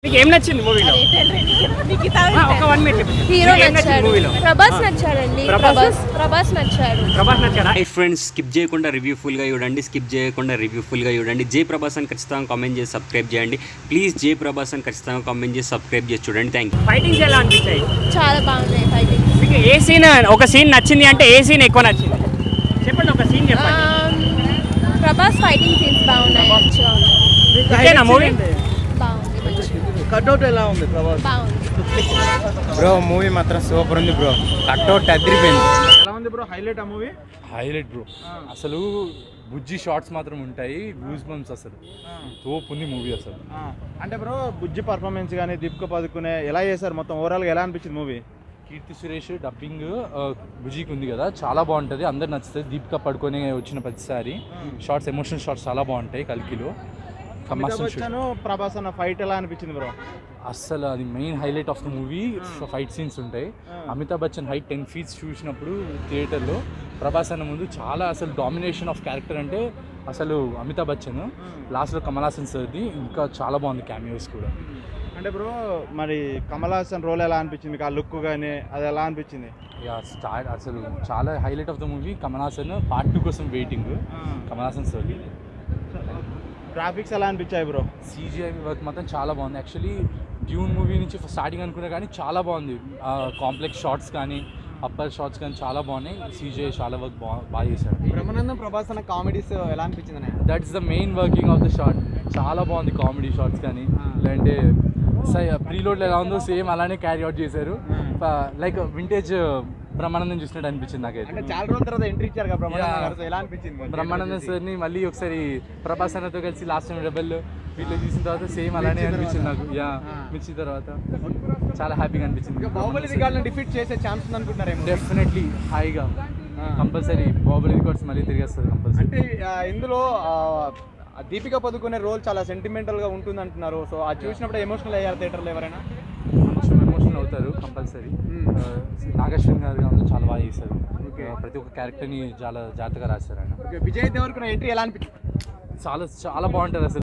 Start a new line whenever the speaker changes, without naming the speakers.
మీకు ఏం నచ్చింది మూవీలో? ఒక 1 మినిట్.
హీరో నచ్చాడు, ప్రభాస్ నచ్చాడండి. ప్రభాస్ నచ్చాడు.
ప్రభాస్ నచ్చాడా?
హై ఫ్రెండ్స్, స్కిప్ చేయకుండా రివ్యూ ఫుల్గా చూడండి. స్కిప్ చేయకుండా రివ్యూ ఫుల్గా చూడండి. జై ప్రభాస్ అని ఖచ్చితంగా కామెంట్ చేసి సబ్స్క్రైబ్ చేయండి. ప్లీజ్ జై ప్రభాస్ అని ఖచ్చితంగా కామెంట్ చేసి సబ్స్క్రైబ్ చేసి చూడండి. Thank you.
ఫైటింగ్స్ ఎలా అనిపించాయి?
చాలా బాగున్నాయి ఫైటింగ్.
మీకు ఏ సీన్, ఒక సీన్ నచ్చింది అంటే ఏ సీన్ ఎక్కువ నచ్చింది చెప్పండి. ఒక సీన్ చెప్పండి.
ప్రభాస్ ఫైటింగ్ సీన్స్ బాగున్నాయి.
ఓకేనా మూవీ?
బాగుంది.
కట్అవుట్ ఎలా ఉంది ప్రభాస్?
బాగుంది
బ్రో. మూవీ మాత్రం సూపర్ ఉంది బ్రో. కట్అవుట్ అదిరిపోయింది.
ఎలా ఉంది బ్రో? హైలైట్ ఆ మూవీ?
Highlight bro. అసలు బుజ్జి షార్ట్స్ మాత్రం ఉంటాయి, గూస్ బంప్స్. అసలు తోపు ఉంది మూవీ అసలు.
అంటే బ్రో బుజ్జి పర్ఫార్మెన్స్ కానీ దీపిక పదుకునే ఎలా చేశారు? మొత్తం ఓవరాల్గా ఎలా అనిపించింది మూవీ?
కీర్తి సురేష్ డబ్బింగ్ బుజ్జికి ఉంది కదా, చాలా బాగుంటుంది, అందరు నచ్చుతుంది. దీపిక పడుకొని వచ్చిన ప్రతిసారి షార్ట్స్, ఎమోషనల్ షార్ట్స్ చాలా బాగుంటాయి. కల్కిలో
ప్రభాస్ అన్న ఫైట్ ఎలా అనిపించింది బ్రో?
అసలు అది main highlight of the movie. Fight scenes ఉంటాయి. అమితాబ్ బచ్చన్ హైట్ 10 feet చూసినప్పుడు థియేటర్లో ప్రభాస్ అన్న ముందు చాలా అసలు డామినేషన్ ఆఫ్ క్యారెక్టర్. అంటే అసలు అమితాబ్ బచ్చన్ లాస్ట్లో కమల్ హాసన్ సార్ది ఇంకా చాలా బాగుంది క్యామియోస్ కూడా.
అంటే బ్రో మరి కమల్ హాసన్ రోల్ ఎలా అనిపించింది మీకు? ఆ లుక్ కానీ అది ఎలా అనిపించింది?
అసలు చాలా highlight of the movie. Kamal Haasan part 2 కోసం waiting. Kamal Haasan sir
graphics ఎలా అనిపించాయి బ్రో?
CGI వర్క్ మాత్రం చాలా బాగుంది. యాక్చువల్లీ డ్యూన్ మూవీ నుంచి స్టార్టింగ్ అనుకున్నా కానీ చాలా బాగుంది. కాంప్లెక్స్ షార్ట్స్ కానీ అప్పర్ షార్ట్స్ కానీ చాలా బాగున్నాయి. CGI చాలా వర్క్ బాగా చేశారు.
బ్రహ్మానందం ప్రభాస్ అన్న కామెడీస్ ఎలా అనిపించింది?
That's the main working of the short. చాలా బాగుంది కామెడీ షార్ట్స్ కానీ. లేదంటే ప్రీలోడ్లో ఎలా ఉందో సేమ్ అలానే క్యారీ అవుట్ చేశారు. లైక్ వింటేజ్ బ్రహ్మానందం చూసినట్టు అనిపించింది నాకైతే.
అంటే చాలా రోజుల తర్వాత ఎంట్రీ ఇచ్చారు కదా బ్రహ్మానందం గారు, ఎలా అనిపించింది?
బ్రహ్మానందం సార్ని మళ్ళీ ఒకసారి ప్రభాస్ అన్నతో కలిసి లాస్ట్ టైం రెబెల్ వీళ్ళు చూసిన తర్వాత సేమ్ అలానే అనిపించింది నాకు. మిర్చి తర్వాత చాలా హ్యాపీగా అనిపించింది.
బాహుబలి రికార్డులను డిఫీట్ చేసే ఛాన్స్ ఉంది అనుకుంటున్నారేమో?
డెఫినెట్లీ హాయిగా కంపల్సరీ బాహుబలి రికార్డ్స్ మళ్ళీ తిరిగేస్తుంది కంపల్సరీ.
అంటే ఇందులో దీపిక పదుకునే రోల్ చాలా సెంటిమెంటల్ గా ఉంటుంది అంటున్నారు. సో అది చూసినప్పుడు ఎమోషనల్ అయ్యారు థియేటర్లో ఎవరైనా?
కొంచెం ఎమోషనల్ అవుతారు కంపల్సరీ. నాగేశ్వర్ గారు చాలా బాగా చేశారు. ప్రతి ఒక్క క్యారెక్టర్ని చాలా జాగ్రత్తగా రాశారు ఆయన.
విజయ్ దేవరకొండ ఎంట్రీ ఎలా అనిపించింది?
చాలా చాలా బాగుంటుంది అసలు.